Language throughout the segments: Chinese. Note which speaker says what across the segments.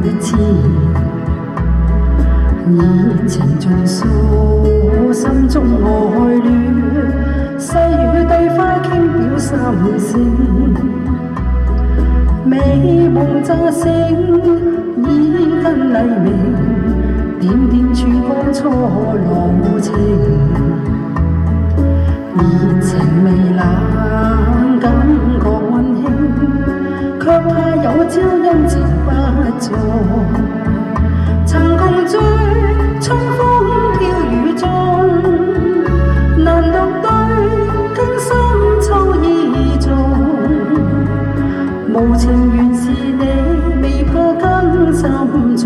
Speaker 1: 一次，熱情盡訴心中愛戀，細語對花傾表心聲，美夢乍醒，煙根黎明，點點曙光初路程，熱情未冷，感覺溫馨，卻怕有朝陰晴不再。曾共醉春風飄雨中，難獨對更深秋意重。無情原是你，未破更心中，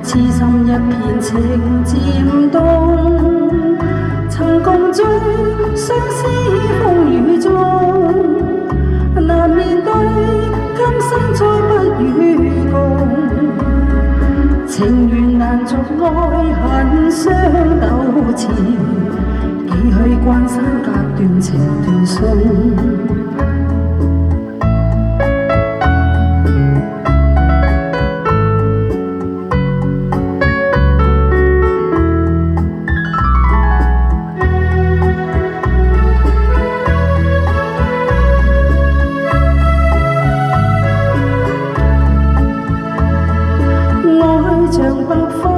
Speaker 1: 痴心一片情漸動。曾共醉相思風雨中，難面對今生再不與共。情緣難續愛恨相糾纏，幾許關山隔斷情斷送。像百花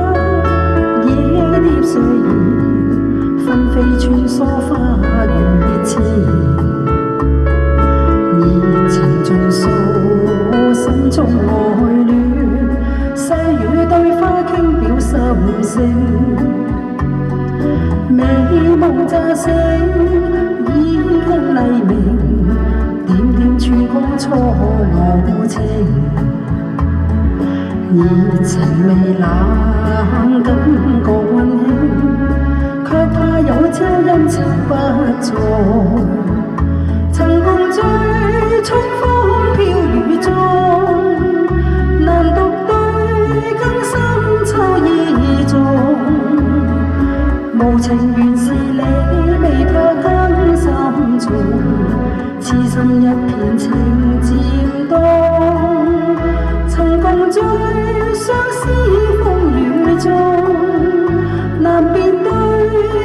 Speaker 1: 野蝶碎葉，紛飛穿梭花與枝，熱情盡訴心中愛戀，細語對花傾表心聲，美夢乍醒，煙根黎明，點點曙光初路程。熱情未冷，感覺溫馨，卻怕有朝陰晴不再。曾共醉春風飄雨中，難獨對更深秋意重。無情原是你，未破更心中，痴心一片情漸凍。曾共醉相思風雨中，難面對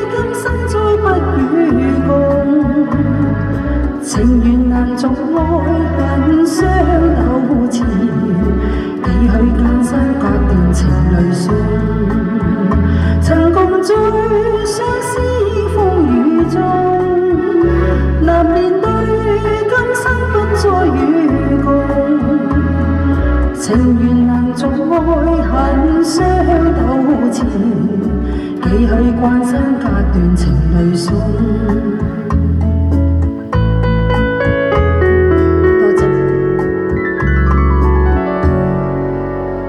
Speaker 1: 今生再不與共。情緣難續愛恨相糾纏，幾許艱辛隔斷情淚送。曾共醉相思風雨中，難面對今生不再與共。情緣難續愛恨相糾纏，幾許關山隔斷情淚送。